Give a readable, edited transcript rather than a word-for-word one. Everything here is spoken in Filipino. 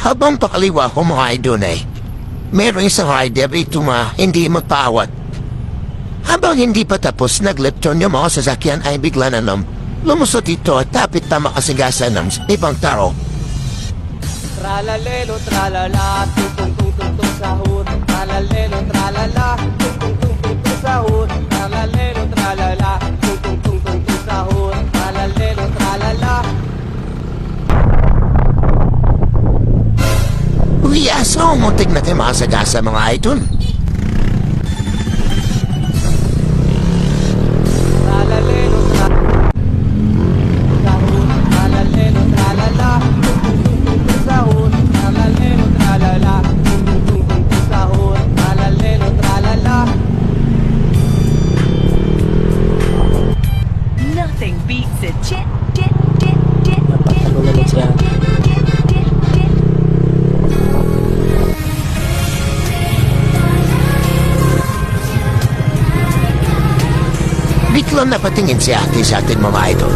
Habang pakaliwa ko mga idol merong isang rider ito hindi magpawat. Habang hindi pa tapos naglip turn yung mga sasakyan ay bigla na lumusot ito at tapit na makasigasan ng ibang tao. Tralalelo, tralala, tung tung tung tung tung sahur. Tralalelo, tralala, tung tung tung tung tung sahur. Tralalelo, tralala, tung tung tung tung tung sahur. Tralalelo, tralala. Uy, aso, muntik na tayo makasagasa mga idol. Tralalelo, sahur. Tralalelo, tralala, tung tung tung tung tung sahur. Tralalelo, tralala, tung tung tung tung tung sahur. Tralalelo, tralala. Nothing beats a chit. Napatulog siya. Biglang napatingin si ate sa atin mga idol.